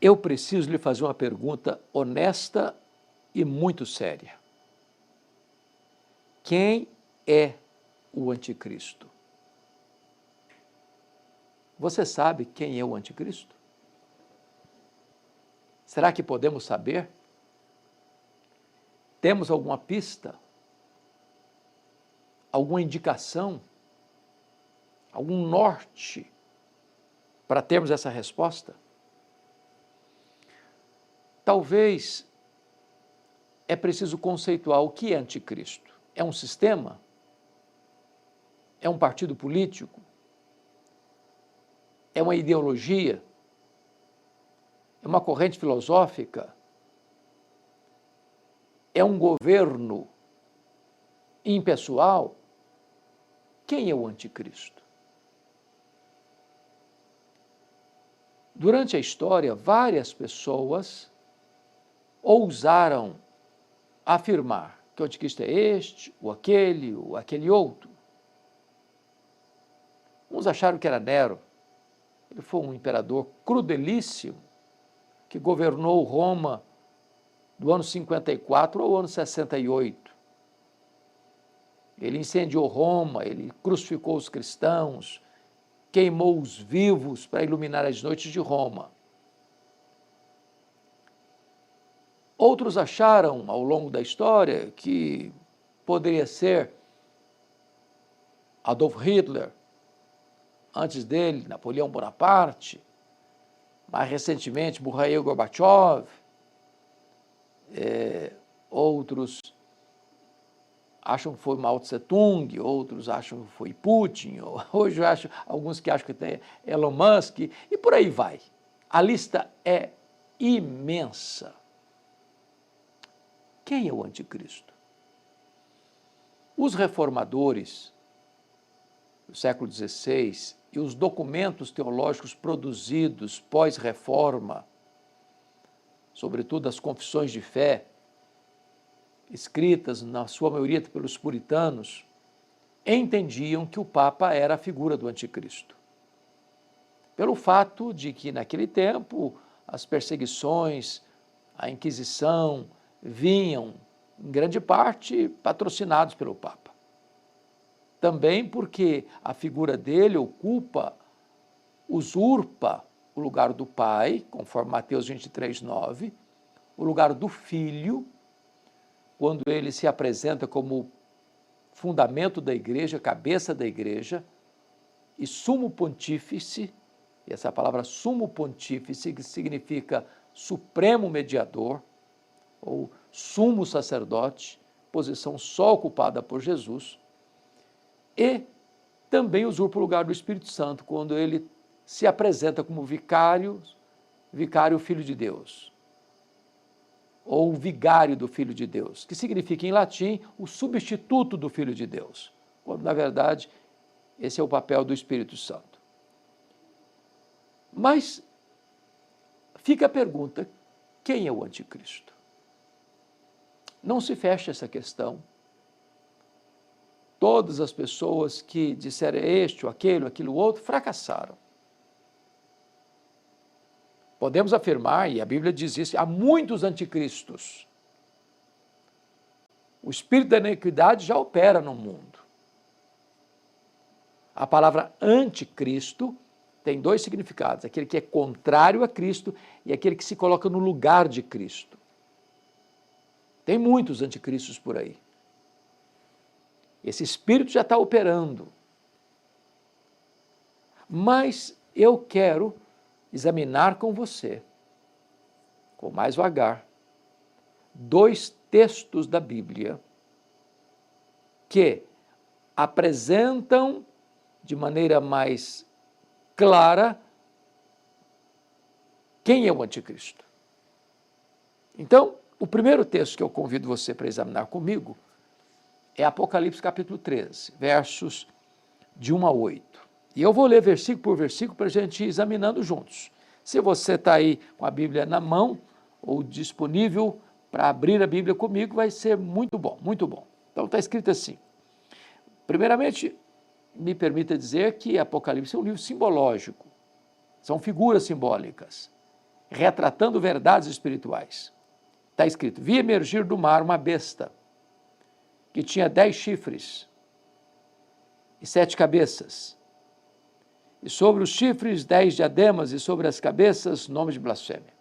eu preciso lhe fazer uma pergunta honesta e muito séria. Quem é o anticristo? Você sabe quem é o anticristo? Será que podemos saber? Temos alguma pista? Alguma indicação? Algum norte para termos essa resposta? Talvez é preciso conceituar o que é anticristo. É um sistema? É um partido político? É uma ideologia? É uma corrente filosófica? É um governo impessoal? Quem é o anticristo? Durante a história, várias pessoas ousaram afirmar que o anticristo é este, ou aquele outro. Uns acharam que era Nero. Ele foi um imperador crudelíssimo que governou Roma do ano 54 ao ano 68. Ele incendiou Roma, ele crucificou os cristãos, queimou os vivos para iluminar as noites de Roma. Outros acharam, ao longo da história, que poderia ser Adolf Hitler, antes dele, Napoleão Bonaparte, mais recentemente, Mikhail Gorbachev, outros acham que foi Mao Tse Tung, outros acham que foi Putin, hoje eu acho, alguns que acham que tem Elon Musk, e por aí vai. A lista é imensa. Quem é o anticristo? Os reformadores do século XVI e os documentos teológicos produzidos pós-reforma, sobretudo as confissões de fé, escritas na sua maioria pelos puritanos, entendiam que o Papa era a figura do anticristo. Pelo fato de que, naquele tempo, as perseguições, a Inquisição, vinham, em grande parte, patrocinados pelo Papa. Também porque a figura dele usurpa o lugar do Pai, conforme Mateus 23:9, o lugar do Filho, quando ele se apresenta como fundamento da igreja, cabeça da igreja, e sumo pontífice, e essa palavra sumo pontífice, que significa supremo mediador, ou sumo sacerdote, posição só ocupada por Jesus, e também usurpa o lugar do Espírito Santo, quando ele se apresenta como vicário Filho de Deus, ou vigário do Filho de Deus, que significa em latim o substituto do Filho de Deus, quando na verdade esse é o papel do Espírito Santo. Mas fica a pergunta, quem é o anticristo? Não se fecha essa questão. Todas as pessoas que disseram este ou aquilo outro, fracassaram. Podemos afirmar, e a Bíblia diz isso, há muitos anticristos. O espírito da iniquidade já opera no mundo. A palavra anticristo tem dois significados, aquele que é contrário a Cristo e aquele que se coloca no lugar de Cristo. Tem muitos anticristos por aí. Esse espírito já está operando. Mas eu quero examinar com você, com mais vagar, dois textos da Bíblia que apresentam de maneira mais clara quem é o anticristo. Então, o primeiro texto que eu convido você para examinar comigo é Apocalipse capítulo 13, versos de 1 a 8. E eu vou ler versículo por versículo para a gente ir examinando juntos. Se você está aí com a Bíblia na mão ou disponível para abrir a Bíblia comigo, vai ser muito bom, muito bom. Então está escrito assim. Primeiramente, me permita dizer que Apocalipse é um livro simbológico. São figuras simbólicas. retratando verdades espirituais. Está escrito: vi emergir do mar uma besta que tinha 10 chifres e 7 cabeças, e sobre os chifres 10 diademas, e sobre as cabeças nome de blasfêmia.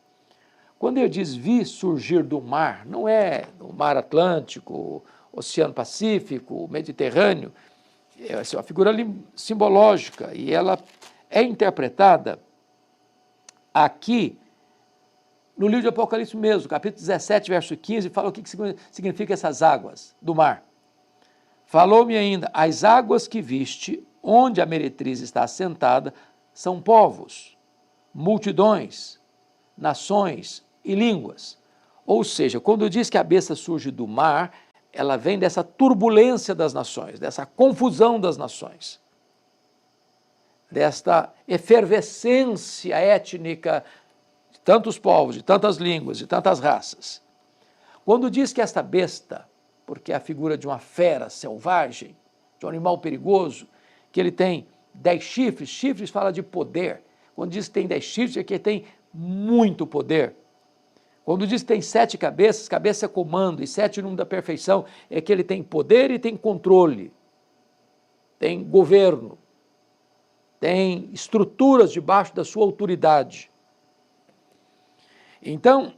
Quando ele diz vi surgir do mar, não é o mar Atlântico, Oceano Pacífico, Mediterrâneo, é uma figura simbológica, e ela é interpretada aqui no livro de Apocalipse mesmo, capítulo 17, verso 15, fala o que significa essas águas do mar. Falou-me ainda: as águas que viste, onde a meretriz está assentada, são povos, multidões, nações e línguas. Ou seja, quando diz que a besta surge do mar, ela vem dessa turbulência das nações, dessa confusão das nações, desta efervescência étnica de tantos povos, de tantas línguas, de tantas raças. Quando diz que esta besta, porque é a figura de uma fera selvagem, de um animal perigoso, que ele tem 10 chifres, chifres fala de poder. Quando diz que tem 10 chifres, é que tem muito poder. Quando diz que tem 7 cabeças, cabeça é comando, e 7 número da perfeição, é que ele tem poder e tem controle, tem governo, tem estruturas debaixo da sua autoridade. Então,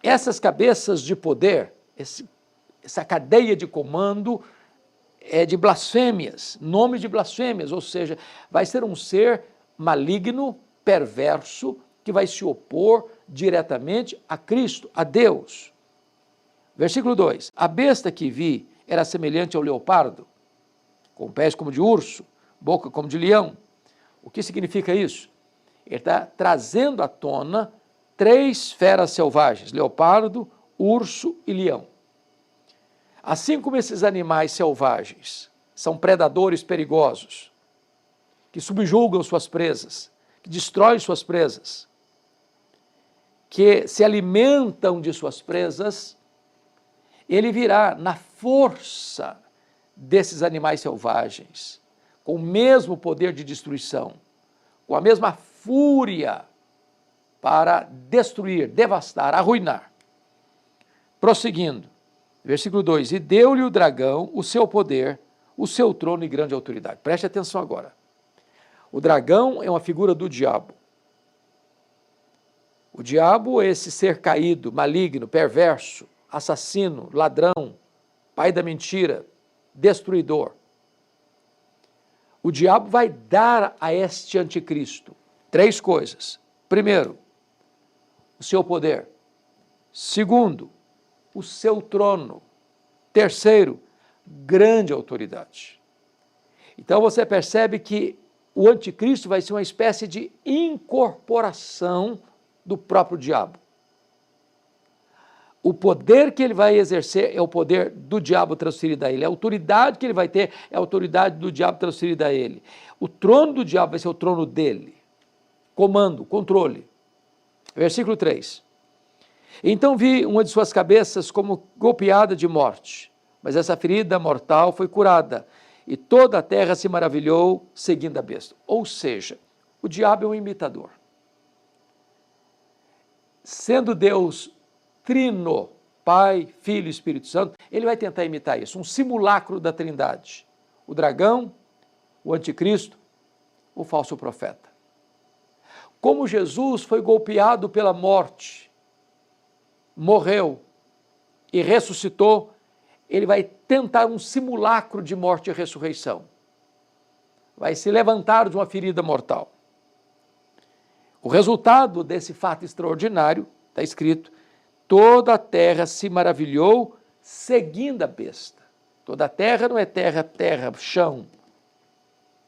essas cabeças de poder, essa cadeia de comando é de blasfêmias, nome de blasfêmias, ou seja, vai ser um ser maligno, perverso, que vai se opor diretamente a Cristo, a Deus. Versículo 2: a besta que vi era semelhante ao leopardo, com pés como de urso, boca como de leão. O que significa isso? Ele está trazendo à tona 3 feras selvagens: leopardo, urso e leão. Assim como esses animais selvagens são predadores perigosos, que subjugam suas presas, que destroem suas presas, que se alimentam de suas presas, ele virá na força desses animais selvagens, com o mesmo poder de destruição, com a mesma fúria para destruir, devastar, arruinar. Prosseguindo, versículo 2: e deu-lhe o dragão o seu poder, o seu trono e grande autoridade. Preste atenção agora. O dragão é uma figura do diabo. O diabo é esse ser caído, maligno, perverso, assassino, ladrão, pai da mentira, destruidor. O diabo vai dar a este anticristo 3 coisas. Primeiro, o seu poder. Segundo, o seu trono. Terceiro, grande autoridade. Então você percebe que o anticristo vai ser uma espécie de incorporação do próprio diabo. O poder que ele vai exercer é o poder do diabo transferido a ele. A autoridade que ele vai ter é a autoridade do diabo transferida a ele. O trono do diabo vai ser o trono dele. Comando, controle. Versículo 3. Então vi uma de suas cabeças como golpeada de morte, mas essa ferida mortal foi curada, e toda a terra se maravilhou seguindo a besta. Ou seja, o diabo é um imitador. Sendo Deus trino, Pai, Filho e Espírito Santo, ele vai tentar imitar isso, um simulacro da Trindade. O dragão, o anticristo, o falso profeta. Como Jesus foi golpeado pela morte, morreu e ressuscitou, ele vai tentar um simulacro de morte e ressurreição. Vai se levantar de uma ferida mortal. O resultado desse fato extraordinário, está escrito, toda a terra se maravilhou seguindo a besta. Toda a terra não é terra, chão,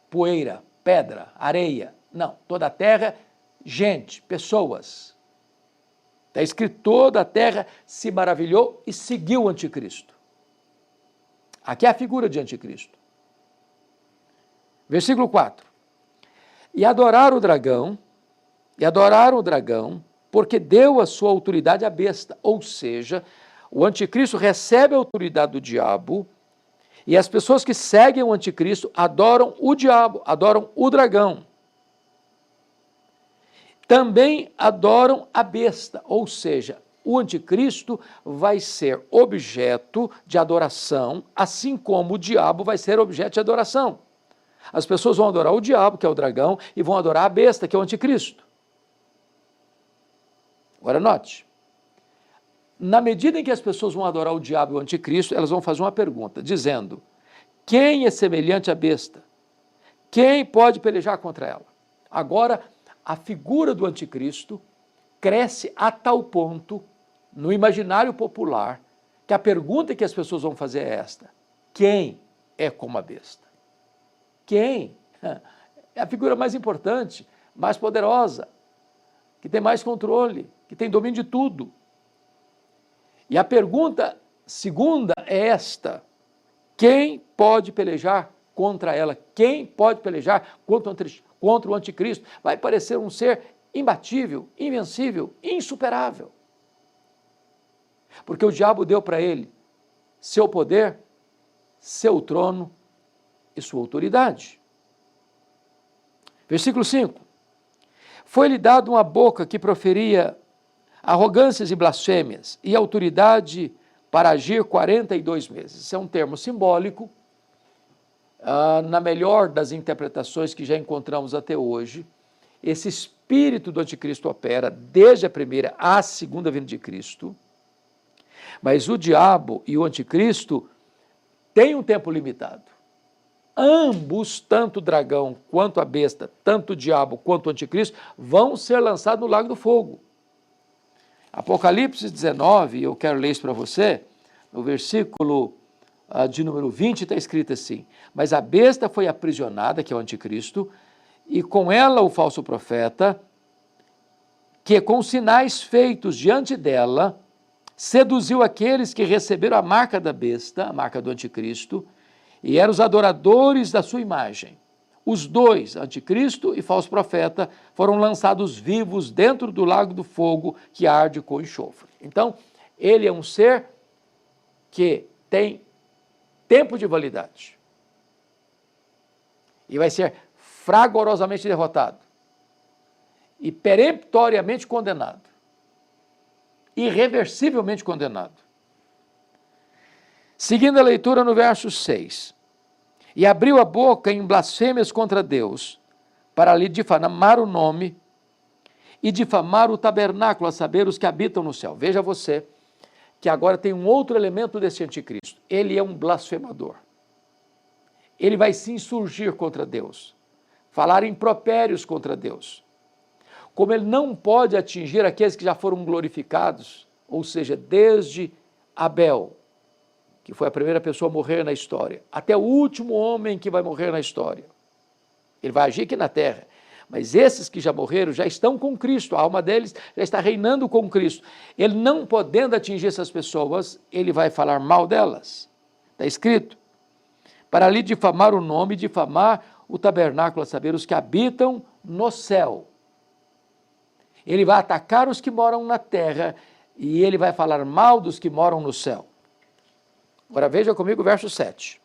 poeira, pedra, areia. Não, toda a terra, gente, pessoas. Está escrito, toda a terra se maravilhou e seguiu o anticristo. Aqui é a figura de anticristo. Versículo 4. E adoraram o dragão, porque deu a sua autoridade à besta. Ou seja, o anticristo recebe a autoridade do diabo, e as pessoas que seguem o anticristo adoram o diabo, adoram o dragão. também adoram a besta, ou seja, o anticristo vai ser objeto de adoração, assim como o diabo vai ser objeto de adoração. As pessoas vão adorar o diabo, que é o dragão, e vão adorar a besta, que é o anticristo. Agora note, na medida em que as pessoas vão adorar o diabo e o anticristo, elas vão fazer uma pergunta, dizendo: quem é semelhante à besta? Quem pode pelejar contra ela? Agora, a figura do anticristo cresce a tal ponto, no imaginário popular, que a pergunta que as pessoas vão fazer é esta: quem é como a besta? Quem? É a figura mais importante, mais poderosa, que tem mais controle, que tem domínio de tudo. E a pergunta segunda é esta: quem pode pelejar contra ela? Quem pode pelejar contra o anticristo? Vai parecer um ser imbatível, invencível, insuperável. Porque o diabo deu para ele seu poder, seu trono e sua autoridade. Versículo 5. Foi-lhe dado uma boca que proferia arrogâncias e blasfêmias, e autoridade para agir 42 meses. Isso é um termo simbólico, na melhor das interpretações que já encontramos até hoje. Esse espírito do anticristo opera desde a primeira à segunda vinda de Cristo, mas o diabo e o anticristo têm um tempo limitado. Ambos, tanto o dragão quanto a besta, tanto o diabo quanto o anticristo, vão ser lançados no lago do fogo. Apocalipse 19, eu quero ler isso para você, no versículo de número 20 está escrito assim: mas a besta foi aprisionada, que é o anticristo, e com ela o falso profeta, que com sinais feitos diante dela, seduziu aqueles que receberam a marca da besta, a marca do anticristo, e eram os adoradores da sua imagem. Os dois, anticristo e falso profeta, foram lançados vivos dentro do lago do fogo que arde com enxofre. Então, ele é um ser que tem tempo de validade e vai ser fragorosamente derrotado e peremptoriamente condenado, irreversivelmente condenado. Seguindo a leitura no verso 6, e abriu a boca em blasfêmias contra Deus, para lhe difamar o nome e difamar o tabernáculo, a saber, os que habitam no céu. Veja você que agora tem um outro elemento desse anticristo. Ele é um blasfemador. Ele vai se insurgir contra Deus, falar impropérios contra Deus. Como ele não pode atingir aqueles que já foram glorificados, ou seja, desde Abel, que foi a primeira pessoa a morrer na história, até o último homem que vai morrer na história. Ele vai agir aqui na terra, mas esses que já morreram já estão com Cristo, a alma deles já está reinando com Cristo. Ele não podendo atingir essas pessoas, ele vai falar mal delas. Está escrito: para lhe difamar o nome, difamar o tabernáculo, a saber, os que habitam no céu. Ele vai atacar os que moram na terra e ele vai falar mal dos que moram no céu. Agora veja comigo o verso 7.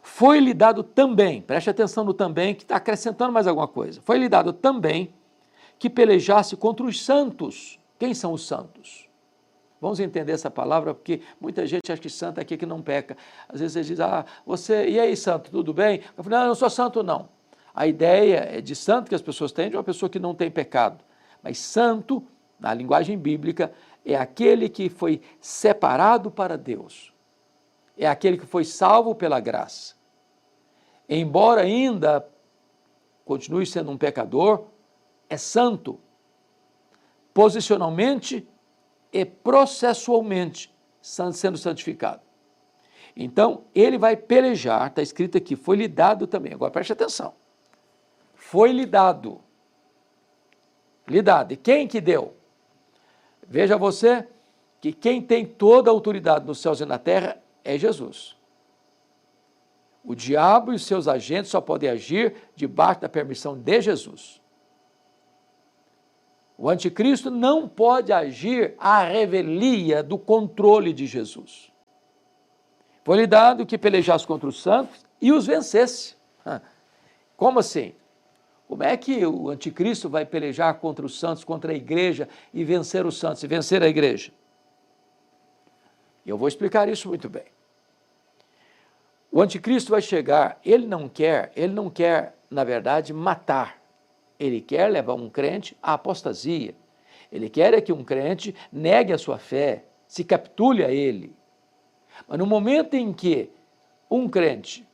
Foi-lhe dado também, preste atenção no também, que está acrescentando mais alguma coisa. Foi-lhe dado também que pelejasse contra os santos. Quem são os santos? Vamos entender essa palavra, porque muita gente acha que santo é aquele que não peca. Às vezes você diz: você, e aí santo, tudo bem? Eu falo: não, eu não sou santo não. A ideia de santo que as pessoas têm de uma pessoa que não tem pecado. Mas santo, na linguagem bíblica, é aquele que foi separado para Deus. É aquele que foi salvo pela graça. Embora ainda continue sendo um pecador, é santo. Posicionalmente e processualmente sendo santificado. Então, ele vai pelejar, está escrito aqui, foi-lhe dado também. Agora preste atenção. Foi-lhe dado. Lhe dado. E quem que deu? Veja você que quem tem toda a autoridade nos céus e na terra é Jesus. O diabo e os seus agentes só podem agir debaixo da permissão de Jesus. O anticristo não pode agir à revelia do controle de Jesus. Foi-lhe dado que pelejasse contra os santos e os vencesse. Como assim? Como é que o anticristo vai pelejar contra os santos, contra a igreja e vencer os santos e vencer a igreja? Eu vou explicar isso muito bem. O anticristo vai chegar, ele não quer, na verdade, matar. Ele quer levar um crente à apostasia. Ele quer é que um crente negue a sua fé, se capitule a ele. Mas no momento em que um crente,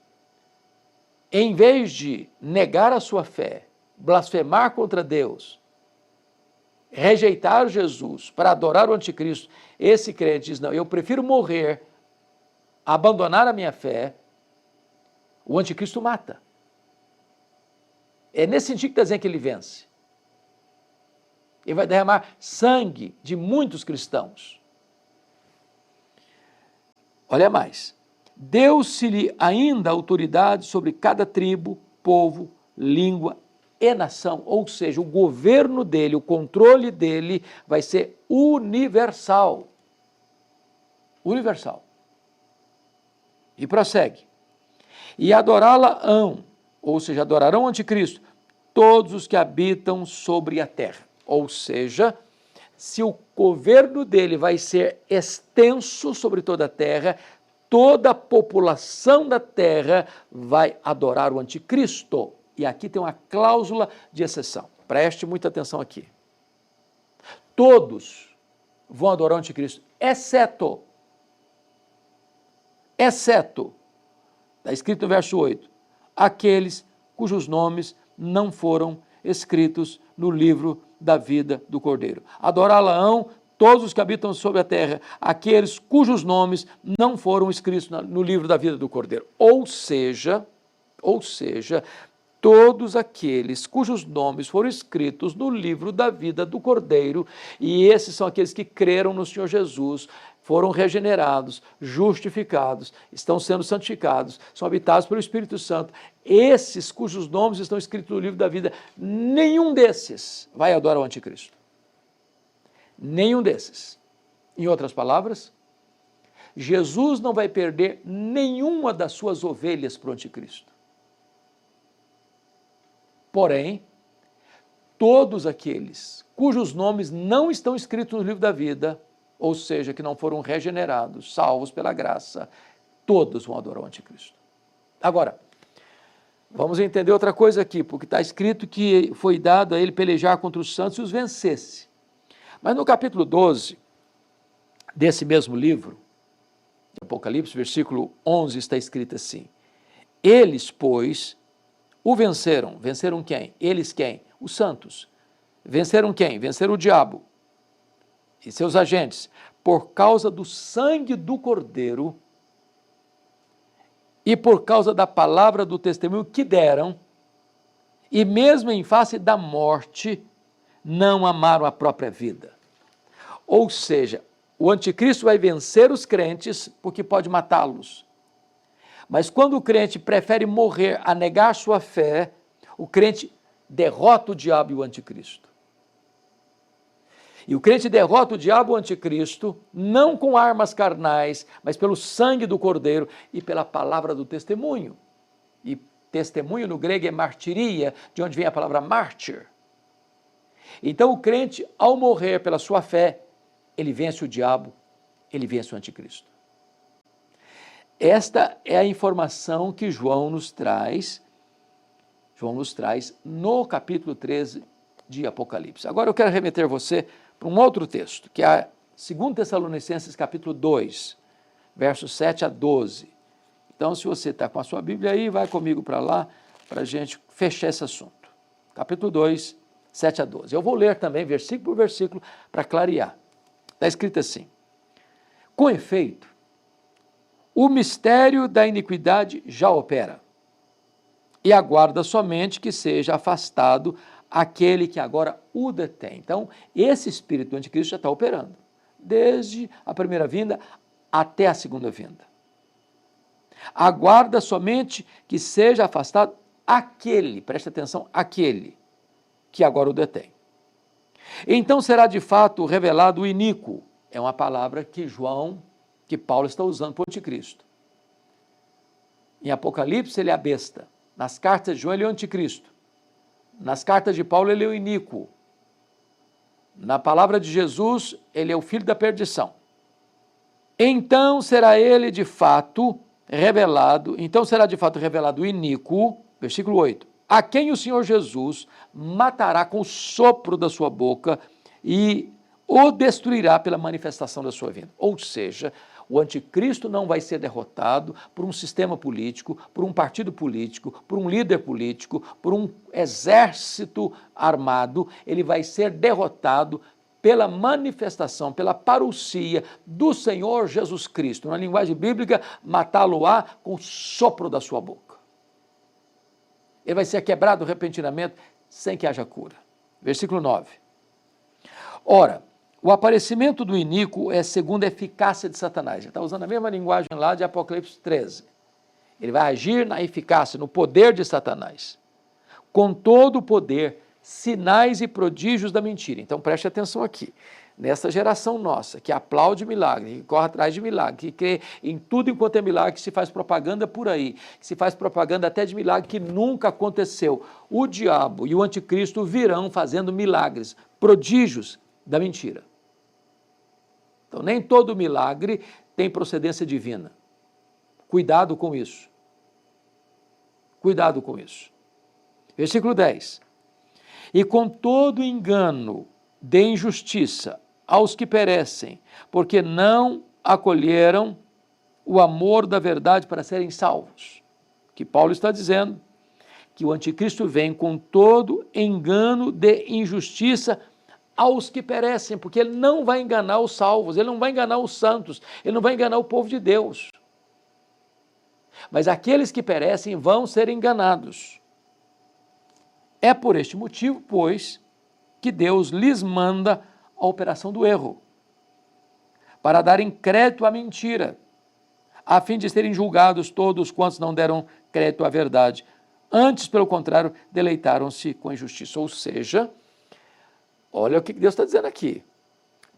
em vez de negar a sua fé, blasfemar contra Deus, rejeitar Jesus para adorar o anticristo, esse crente diz, não, eu prefiro morrer, abandonar a minha fé, o anticristo mata. É nesse sentido que está dizendo que ele vence. Ele vai derramar sangue de muitos cristãos. Olha mais. Deu-se-lhe ainda autoridade sobre cada tribo, povo, língua e nação, ou seja, o governo dele, o controle dele vai ser universal. Universal. E prossegue. E adorá-la-ão, ou seja, adorarão o anticristo, todos os que habitam sobre a terra. Ou seja, se o governo dele vai ser extenso sobre toda a terra, toda a população da terra vai adorar o anticristo. E aqui tem uma cláusula de exceção. Preste muita atenção aqui. Todos vão adorar o anticristo, exceto, está escrito no verso 8, aqueles cujos nomes não foram escritos no livro da vida do Cordeiro. Adorá-la-ão todos os que habitam sobre a terra, aqueles cujos nomes não foram escritos no livro da vida do Cordeiro. Ou seja, todos aqueles cujos nomes foram escritos no livro da vida do Cordeiro, e esses são aqueles que creram no Senhor Jesus, foram regenerados, justificados, estão sendo santificados, são habitados pelo Espírito Santo. Esses cujos nomes estão escritos no livro da vida, nenhum desses vai adorar o anticristo. Nenhum desses. Em outras palavras, Jesus não vai perder nenhuma das suas ovelhas para o anticristo. Porém, todos aqueles cujos nomes não estão escritos no livro da vida, ou seja, que não foram regenerados, salvos pela graça, todos vão adorar o anticristo. Agora, vamos entender outra coisa aqui, porque está escrito que foi dado a ele pelejar contra os santos e os vencesse. Mas no capítulo 12 desse mesmo livro, de Apocalipse, versículo 11, está escrito assim, eles, pois, o venceram. Venceram quem? Eles quem? Os santos. Venceram quem? Venceram o diabo e seus agentes, por causa do sangue do Cordeiro e por causa da palavra do testemunho que deram, e mesmo em face da morte, não amaram a própria vida. Ou seja, o anticristo vai vencer os crentes porque pode matá-los. Mas quando o crente prefere morrer a negar sua fé, o crente derrota o diabo e o anticristo. E o crente derrota o diabo e o anticristo, não com armas carnais, mas pelo sangue do Cordeiro e pela palavra do testemunho. E testemunho no grego é martiria, de onde vem a palavra mártir. Então o crente, ao morrer pela sua fé, ele vence o diabo, ele vence o anticristo. Esta é a informação que João nos traz no capítulo 13 de Apocalipse. Agora eu quero remeter você para um outro texto, que é 2 Tessalonicenses capítulo 2, versos 7 a 12. Então, se você está com a sua Bíblia aí, vai comigo para lá, para a gente fechar esse assunto. Capítulo 2, 7 a 12. Eu vou ler também, versículo por versículo, para clarear. Está escrito assim, com efeito, o mistério da iniquidade já opera, e aguarda somente que seja afastado aquele que agora o detém. Então, esse espírito do anticristo já está operando, desde a primeira vinda até a segunda vinda. Aguarda somente que seja afastado aquele, preste atenção, aquele que agora o detém. Então será de fato revelado o iníquo, é uma palavra que Paulo está usando para o anticristo. Em Apocalipse ele é a besta, nas cartas de João ele é o anticristo, Nas cartas de Paulo, ele é o iníquo. Na palavra de Jesus, ele é o filho da perdição. Então será de fato revelado o iníquo, versículo 8, a quem o Senhor Jesus matará com o sopro da sua boca e o destruirá pela manifestação da sua vinda. Ou seja, o anticristo não vai ser derrotado por um sistema político, por um partido político, por um líder político, por um exército armado. Ele vai ser derrotado pela manifestação, pela parousia do Senhor Jesus Cristo. Na linguagem bíblica, matá-lo-á com o sopro da sua boca. Ele vai ser quebrado repentinamente, sem que haja cura. Versículo 9. Ora, o aparecimento do iníquo é segundo a eficácia de Satanás. Ele está usando a mesma linguagem lá de Apocalipse 13. Ele vai agir na eficácia, no poder de Satanás. Com todo o poder, sinais e prodígios da mentira. Então preste atenção aqui. Nessa geração nossa, que aplaude milagre, que corre atrás de milagre, que crê em tudo enquanto é milagre, que se faz propaganda por aí, que se faz propaganda até de milagre que nunca aconteceu. O diabo e o anticristo virão fazendo milagres, prodígios da mentira. Então nem todo milagre tem procedência divina. Cuidado com isso. Cuidado com isso. Versículo 10. E com todo engano de injustiça aos que perecem, porque não acolheram o amor da verdade para serem salvos. Que Paulo está dizendo que o anticristo vem com todo engano de injustiça aos que perecem, porque ele não vai enganar os salvos, ele não vai enganar os santos, ele não vai enganar o povo de Deus. Mas aqueles que perecem vão ser enganados. É por este motivo, pois, que Deus lhes manda a operação do erro, para darem crédito à mentira, a fim de serem julgados todos quantos não deram crédito à verdade. Antes, pelo contrário, deleitaram-se com a injustiça. Ou seja, olha o que Deus está dizendo aqui.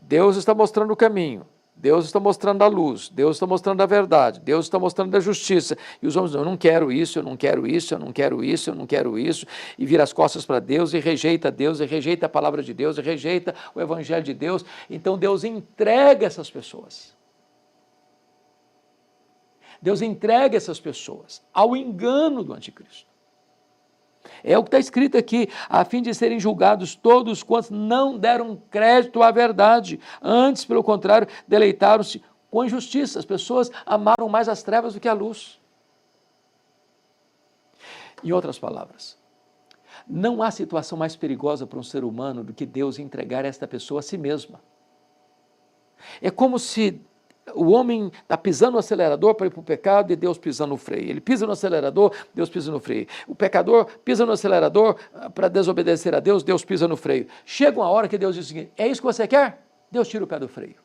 Deus está mostrando o caminho, Deus está mostrando a luz, Deus está mostrando a verdade, Deus está mostrando a justiça. E os homens dizem, eu não quero isso, eu não quero isso, eu não quero isso, eu não quero isso. E vira as costas para Deus e rejeita Deus, e rejeita a palavra de Deus, e rejeita o evangelho de Deus. Então Deus entrega essas pessoas. Deus entrega essas pessoas ao engano do anticristo. É o que está escrito aqui, a fim de serem julgados todos quantos não deram crédito à verdade. Antes, pelo contrário, deleitaram-se com injustiça. As pessoas amaram mais as trevas do que a luz. Em outras palavras, não há situação mais perigosa para um ser humano do que Deus entregar esta pessoa a si mesma. É como se o homem está pisando no acelerador para ir para o pecado e Deus pisando no freio. Ele pisa no acelerador, Deus pisa no freio. O pecador pisa no acelerador para desobedecer a Deus, Deus pisa no freio. Chega uma hora que Deus diz o seguinte, é isso que você quer? Deus tira o pé do freio.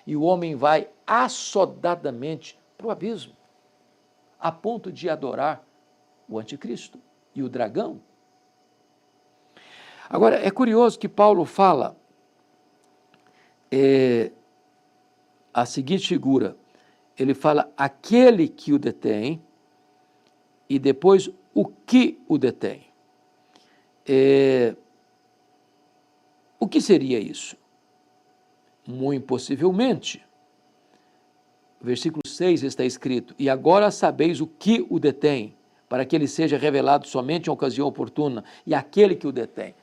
E o homem vai assodadamente para o abismo, a ponto de adorar o anticristo e o dragão. Agora, é curioso que Paulo fala a seguinte figura, ele fala aquele que o detém e depois o que o detém. O que seria isso? Muito possivelmente, versículo 6 está escrito, e agora sabeis o que o detém, para que ele seja revelado somente em ocasião oportuna, e aquele que o detém.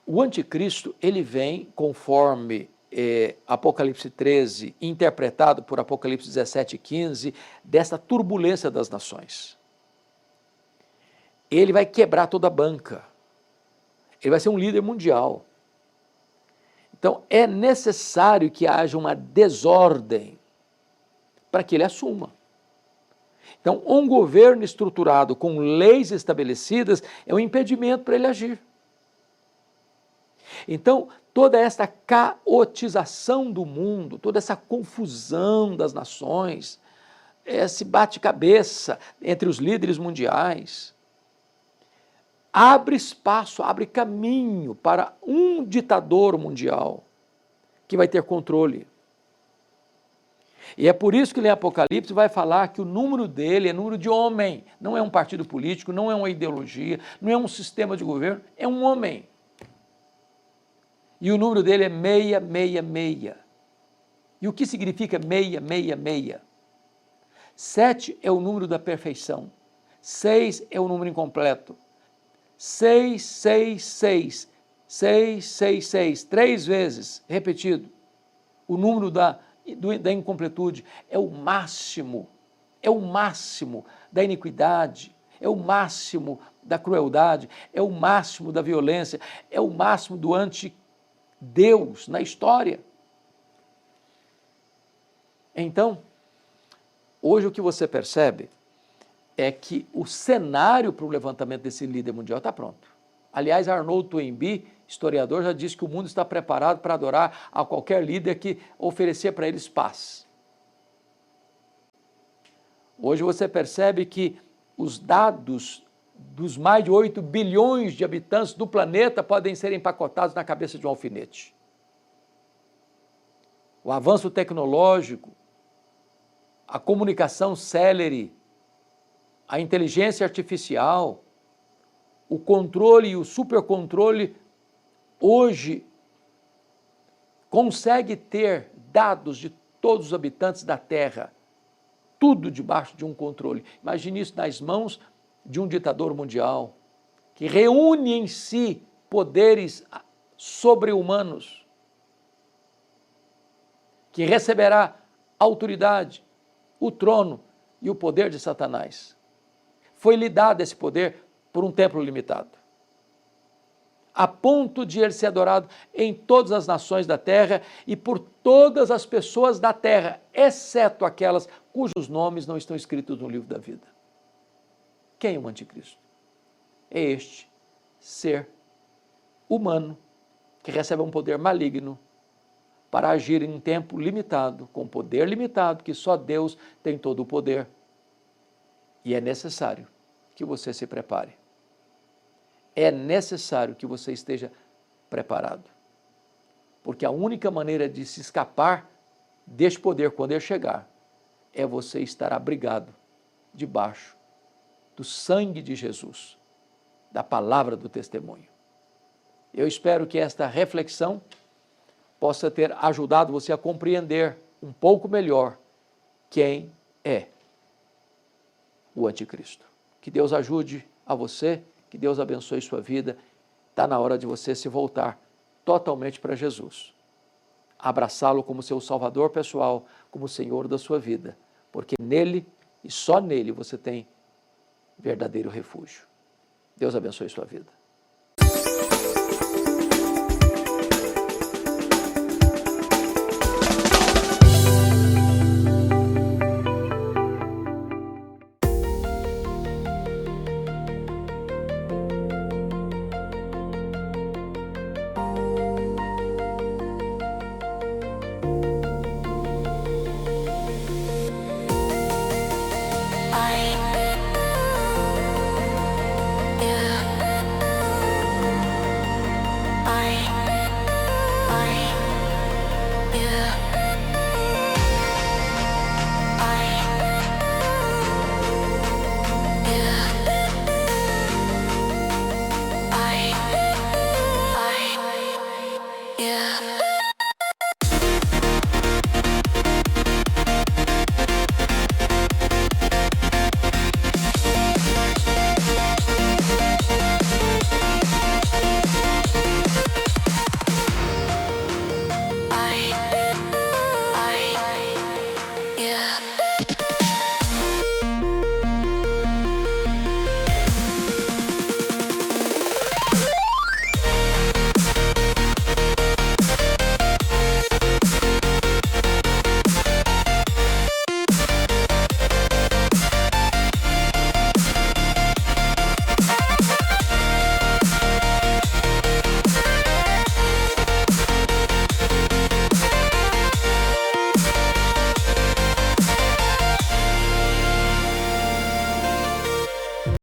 O anticristo, ele vem conforme Apocalipse 13, interpretado por Apocalipse 17 e 15, dessa turbulência das nações. Ele vai quebrar toda a banca. Ele vai ser um líder mundial. Então, é necessário que haja uma desordem para que ele assuma. Então, um governo estruturado com leis estabelecidas é um impedimento para ele agir. Então, toda essa caotização do mundo, toda essa confusão das nações, esse bate-cabeça entre os líderes mundiais, abre espaço, abre caminho para um ditador mundial que vai ter controle. E é por isso que em Apocalipse vai falar que o número dele é número de homem, não é um partido político, não é uma ideologia, não é um sistema de governo, é um homem. E o número dele é 666. E o que significa 666? 7 é o número da perfeição, 6 é o número incompleto, 666, 666, 3 vezes repetido, o número da incompletude é o máximo da iniquidade, é o máximo da crueldade, é o máximo da violência, é o máximo do anti-Deus na história. Então, hoje o que você percebe é que o cenário para o levantamento desse líder mundial está pronto. Aliás, Arnold Toynbee, historiador, já disse que o mundo está preparado para adorar a qualquer líder que oferecer para eles paz. Hoje você percebe que os dados dos mais de 8 bilhões de habitantes do planeta podem ser empacotados na cabeça de um alfinete. O avanço tecnológico, a comunicação célere, a inteligência artificial, o controle e o supercontrole, hoje consegue ter dados de todos os habitantes da Terra, tudo debaixo de um controle. Imagine isso nas mãos de um ditador mundial, que reúne em si poderes sobre-humanos, que receberá autoridade, o trono e o poder de Satanás. Foi-lhe dado esse poder por um tempo limitado, a ponto de ele ser adorado em todas as nações da terra e por todas as pessoas da terra, exceto aquelas cujos nomes não estão escritos no livro da vida. Quem é o anticristo? É este ser humano que recebe um poder maligno para agir em um tempo limitado, com poder limitado, que só Deus tem todo o poder. E é necessário que você se prepare. É necessário que você esteja preparado. Porque a única maneira de se escapar deste poder quando ele chegar é você estar abrigado debaixo do sangue de Jesus, da palavra do testemunho. Eu espero que esta reflexão possa ter ajudado você a compreender um pouco melhor quem é o anticristo. Que Deus ajude a você, que Deus abençoe sua vida. Está na hora de você se voltar totalmente para Jesus. Abraçá-lo como seu salvador pessoal, como Senhor da sua vida, porque nele e só nele você tem verdadeiro refúgio. Deus abençoe sua vida.